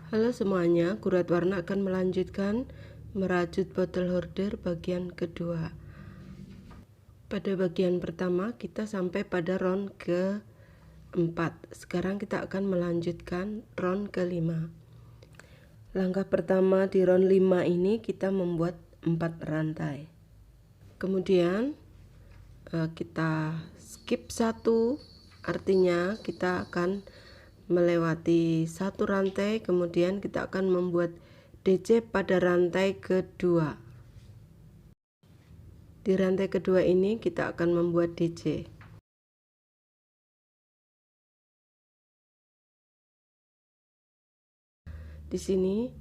Halo semuanya, Gurat Warna akan melanjutkan merajut bottle holder bagian kedua. Pada bagian pertama kita sampai pada round ke-4. Sekarang kita akan melanjutkan round ke-5. Langkah pertama di round 5 ini kita membuat 4 rantai. Kemudian kita skip 1, artinya kita akan melewati satu rantai, kemudian kita akan membuat DC pada rantai kedua. Di rantai kedua ini kita akan membuat DC. Di sini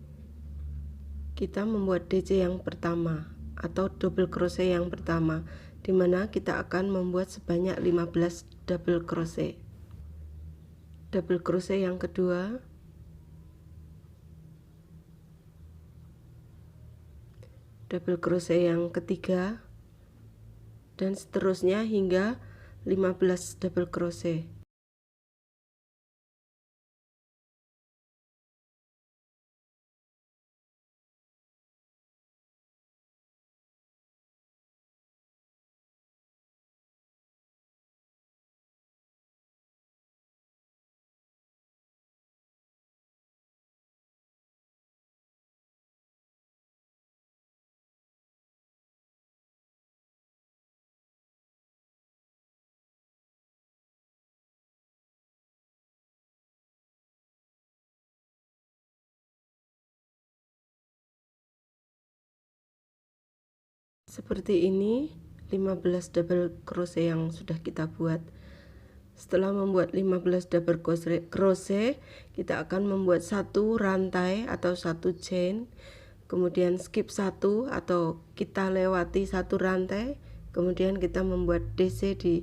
kita membuat DC yang pertama atau double crochet yang pertama, di mana kita akan membuat sebanyak 15 double crochet. Double crochet yang kedua, double crochet yang ketiga, dan seterusnya hingga 15 double crochet. Seperti ini 15 double crochet yang sudah kita buat. Setelah membuat 15 double crochet, kita akan membuat satu rantai atau satu chain, kemudian skip satu atau kita lewati satu rantai, kemudian kita membuat DC di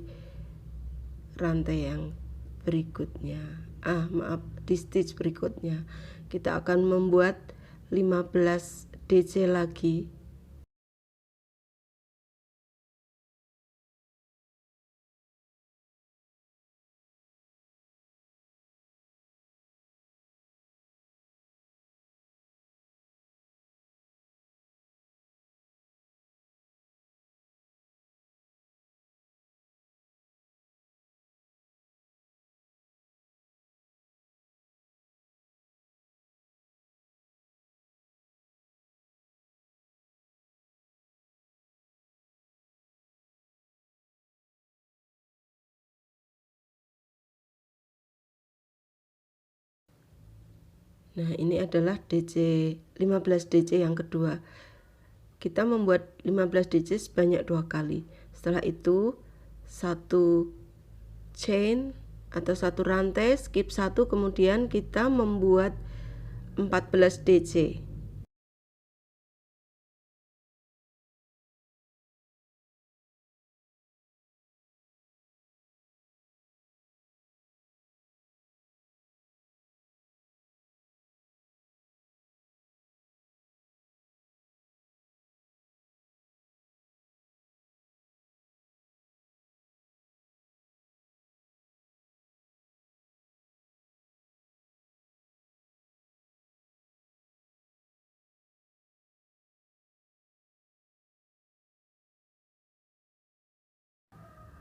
rantai yang berikutnya. Di stitch berikutnya kita akan membuat 15 DC lagi. Nah, ini adalah 15 DC yang kedua. Kita membuat 15 DC sebanyak 2 kali. Setelah itu satu chain atau satu rantai, skip satu, kemudian kita membuat 14 DC.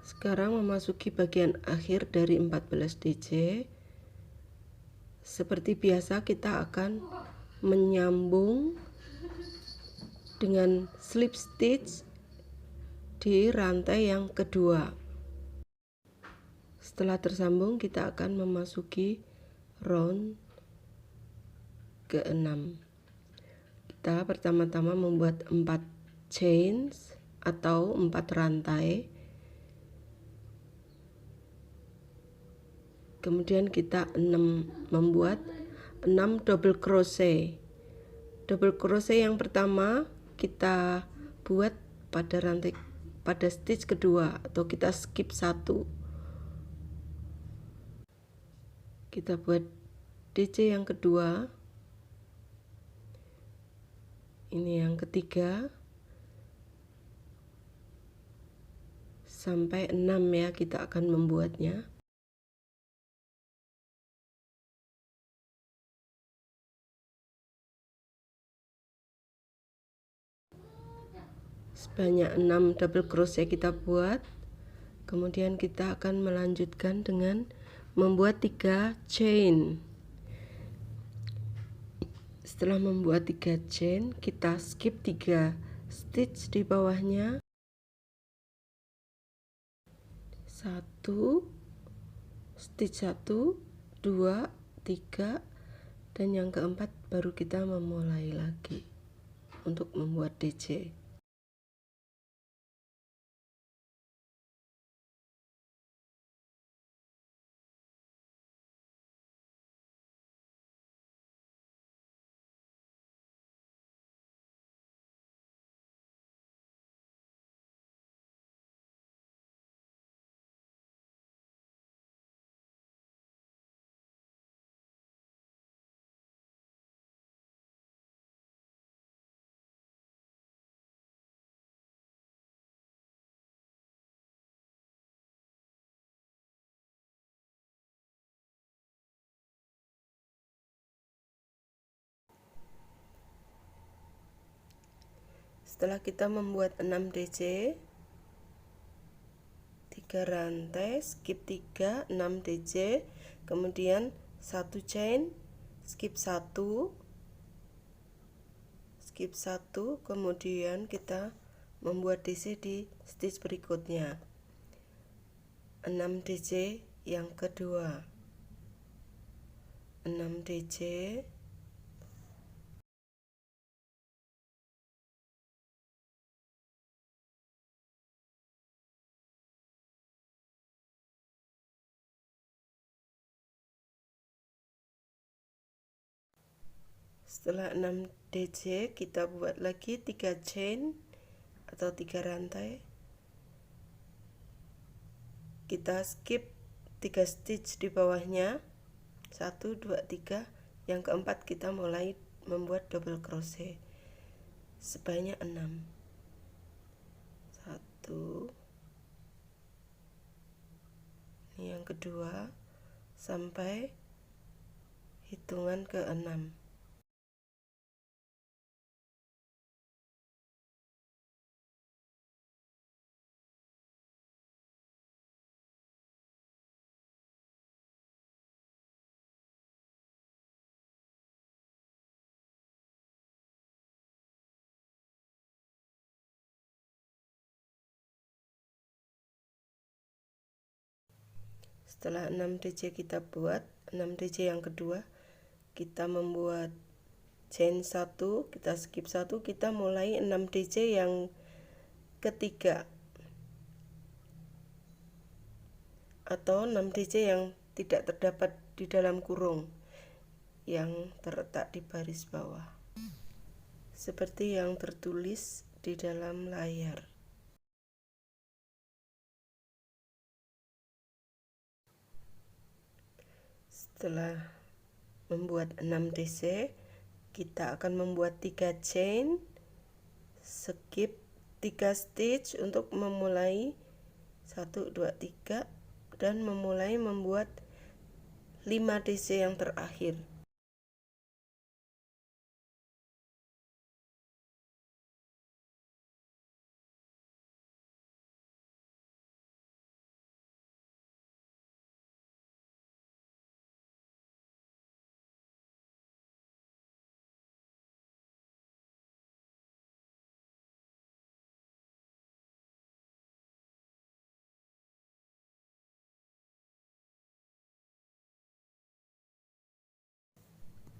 Sekarang memasuki bagian akhir dari 14 DC. Seperti biasa kita akan menyambung dengan slip stitch di rantai yang kedua. Setelah tersambung kita akan memasuki round ke-6. Kita pertama-tama membuat 4 chains atau 4 rantai. Kemudian kita membuat 6 double crochet. Double crochet yang pertama kita buat pada stitch kedua atau kita skip satu. Kita buat DC yang kedua. Ini yang ketiga. Sampai 6 ya kita akan membuatnya. sebanyak 6 double crochet kita buat. Kemudian kita akan melanjutkan dengan membuat 3 chain. Setelah membuat 3 chain, kita skip 3 stitch di bawahnya. 1 stitch 1, 2, 3, dan yang keempat baru kita memulai lagi untuk membuat DC. Setelah kita membuat 6 DC, 3 rantai, skip 3, 6 DC, kemudian 1 chain, skip 1, kemudian kita membuat DC di stitch berikutnya, 6 DC yang kedua, 6 DC, setelah 6 DC kita buat lagi 3 chain atau 3 rantai, kita skip 3 stitch di bawahnya, 1, 2, 3, yang keempat kita mulai membuat double crochet sebanyak 6, 1, ini yang kedua, sampai hitungan ke 6. Setelah 6 DC kita buat, 6 DC yang kedua, kita membuat chain 1, kita skip 1, kita mulai 6 DC yang ketiga atau 6 DC yang tidak terdapat di dalam kurung yang terletak di baris bawah, seperti yang tertulis di dalam layar. Setelah membuat 6 DC, kita akan membuat 3 chain, skip 3 stitch untuk memulai 1, 2, 3, dan memulai membuat 5 DC yang terakhir.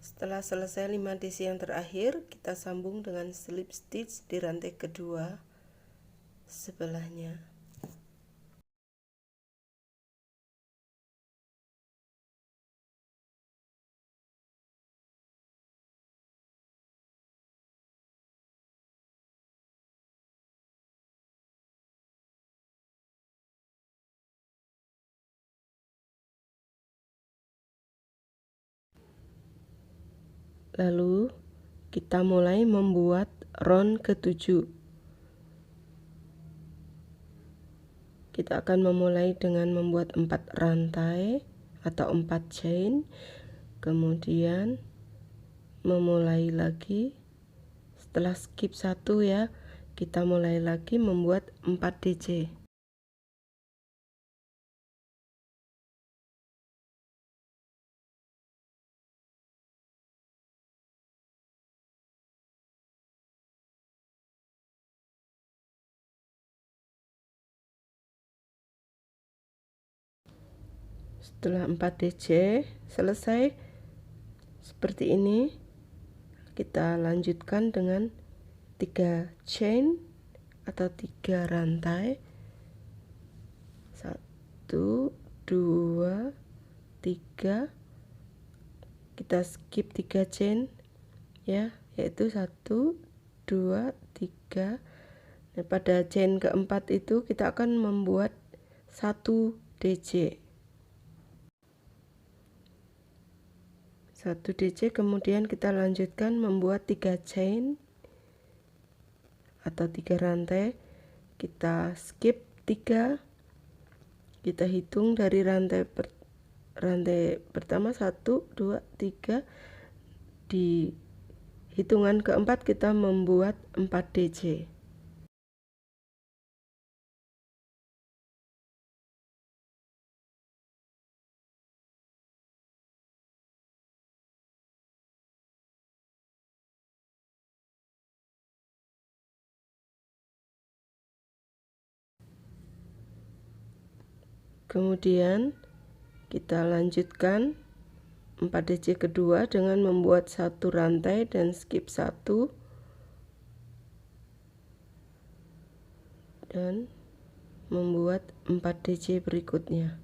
Setelah selesai 5 DC yang terakhir, kita sambung dengan slip stitch di rantai kedua sebelahnya. Lalu kita mulai membuat round ke-7. Kita akan memulai dengan membuat 4 rantai atau 4 chain, kemudian memulai lagi setelah skip 1 ya, kita mulai lagi membuat 4 DC. Setelah 4 DC selesai seperti ini, kita lanjutkan dengan 3 chain atau 3 rantai. 1, 2, 3. Kita skip 3 chain ya, yaitu 1, 2, 3. Nah, pada chain keempat itu kita akan membuat 1 DC. 1 DC, kemudian kita lanjutkan membuat 3 chain atau 3 rantai. Kita skip 3, kita hitung dari rantai pertama 1, 2, 3. Di hitungan keempat kita membuat 4 DC. Kemudian kita lanjutkan 4 DC kedua dengan membuat 1 rantai dan skip 1 dan membuat 4 DC berikutnya.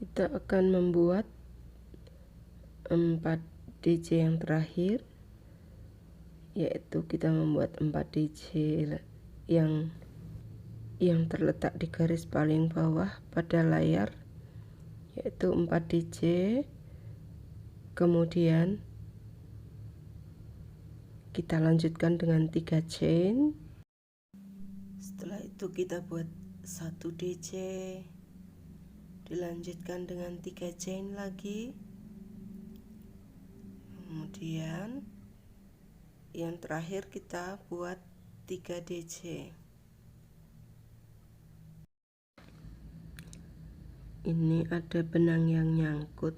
Kita akan membuat 4 DC yang terakhir, yaitu kita membuat 4 DC yang terletak di garis paling bawah pada layar, yaitu 4 DC. Kemudian kita lanjutkan dengan 3 chain. Setelah itu kita buat 1 DC, dilanjutkan dengan 3 chain lagi. Kemudian yang terakhir kita buat 3 DC. Ini ada benang yang nyangkut,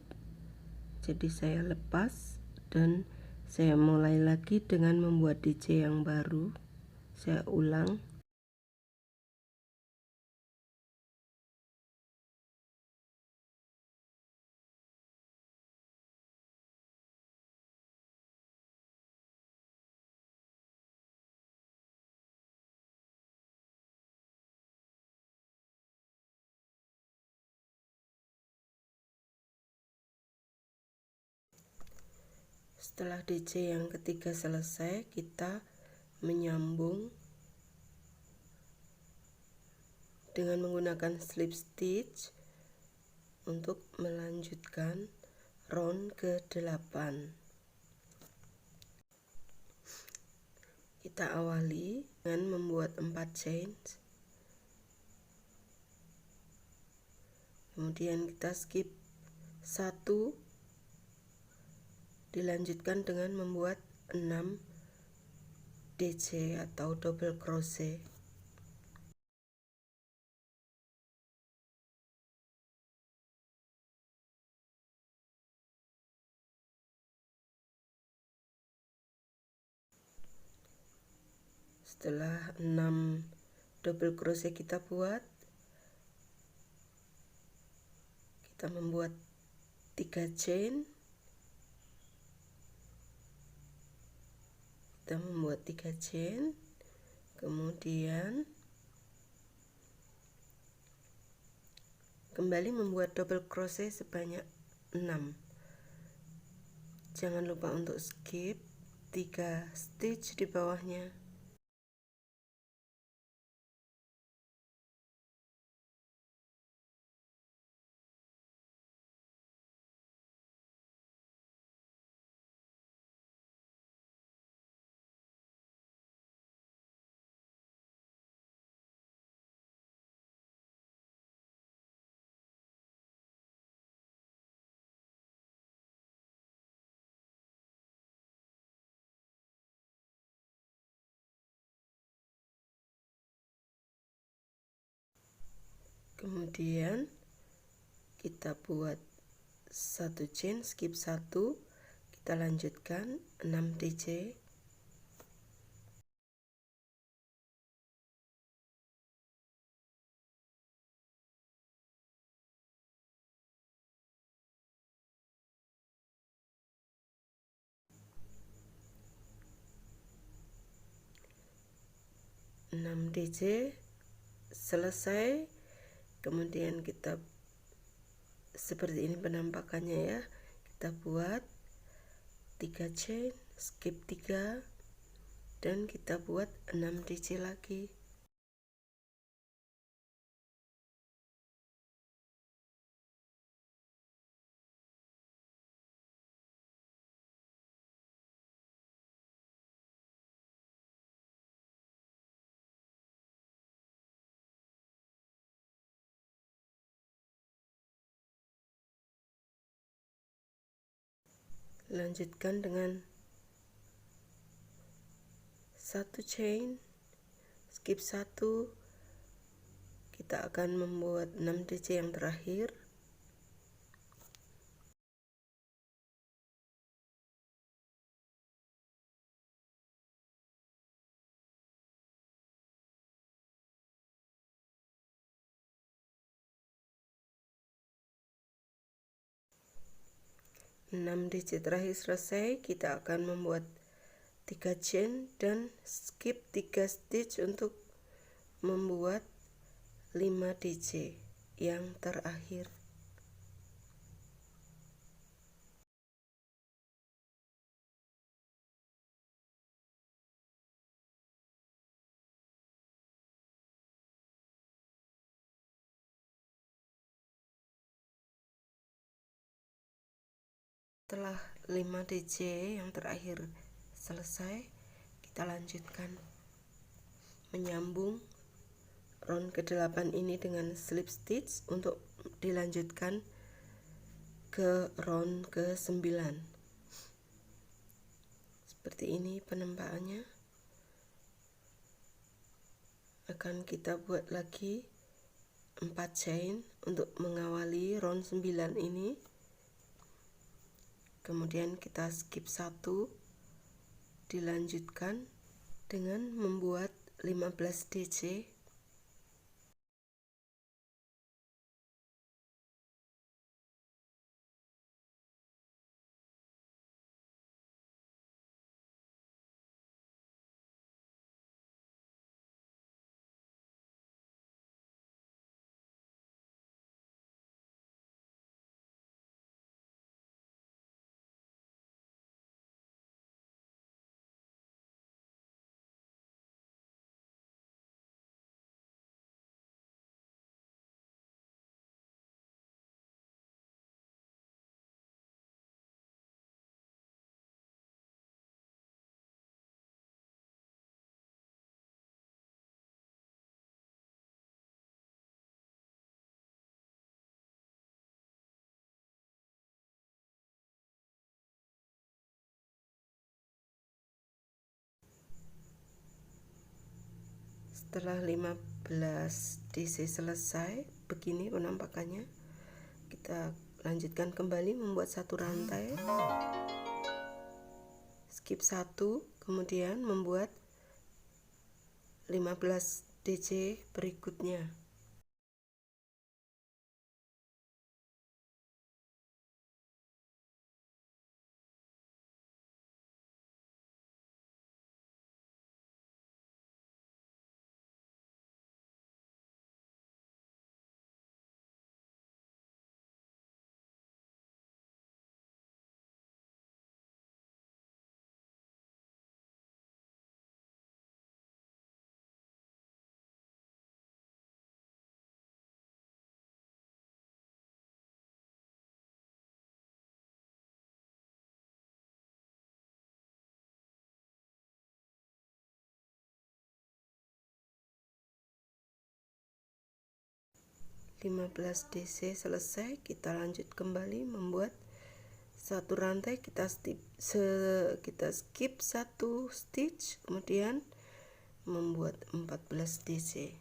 jadi saya lepas dan saya mulai lagi dengan membuat DC yang baru. Saya ulang. Setelah DC yang ketiga selesai, kita menyambung dengan menggunakan slip stitch untuk melanjutkan round ke-8. Kita awali dengan membuat 4 chain, kemudian kita skip 1, dilanjutkan dengan membuat 6 DC atau double crochet. Setelah 6 double crochet kita buat, kita membuat 3 chain. Kita membuat 3 chain, kemudian kembali membuat double crochet sebanyak 6. Jangan lupa untuk skip 3 stitch di bawahnya. Kemudian kita buat 1 chain, skip 1, kita lanjutkan 6 DJ. DJ selesai, kemudian kita seperti ini penampakannya ya. Kita buat 3 chain, skip 3, dan kita buat 6 DJ lagi. Lanjutkan dengan 1 chain, skip 1, kita akan membuat 6 DJ yang terakhir. Enam DJ terakhir selesai, kita akan membuat 3 chain dan skip 3 stitch untuk membuat 5 DJ yang terakhir. Setelah 5 DJ yang terakhir selesai, kita lanjutkan menyambung round ke-8 ini dengan slip stitch untuk dilanjutkan ke round ke-9. Seperti ini penampakannya. Akan kita buat lagi 4 chain untuk mengawali round 9 ini. Kemudian kita skip 1, dilanjutkan dengan membuat 15 DJ. Setelah 15 DC selesai, begini penampakannya. Kita lanjutkan kembali membuat 1 rantai, skip 1, kemudian membuat 15 DC berikutnya. (15 DC selesai, kita lanjut kembali membuat satu rantai. Kita skip satu stitch, kemudian membuat 14 DC.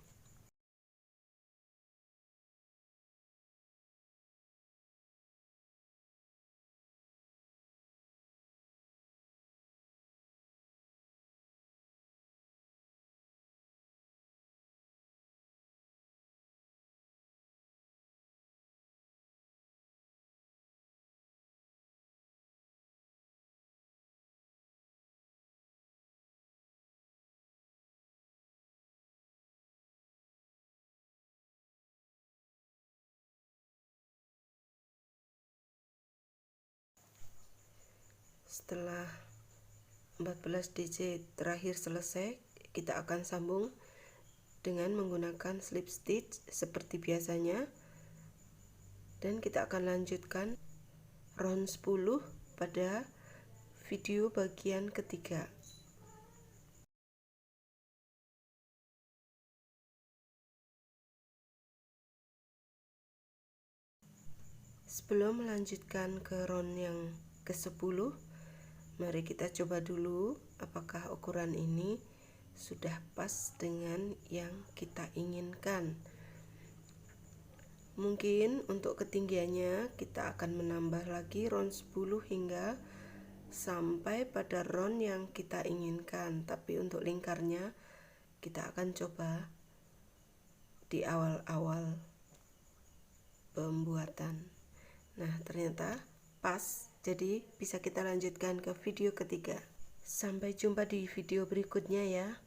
Setelah 14 DC terakhir selesai, kita akan sambung dengan menggunakan slip stitch seperti biasanya, dan kita akan lanjutkan round 10 pada video bagian ketiga. Sebelum melanjutkan ke round yang ke-10, mari kita coba dulu apakah ukuran ini sudah pas dengan yang kita inginkan. Mungkin untuk ketinggiannya kita akan menambah lagi round 10 hingga sampai pada round yang kita inginkan, tapi untuk lingkarnya kita akan coba di awal-awal pembuatan. Nah, ternyata pas, jadi bisa kita lanjutkan ke video ketiga. Sampai jumpa di video berikutnya ya.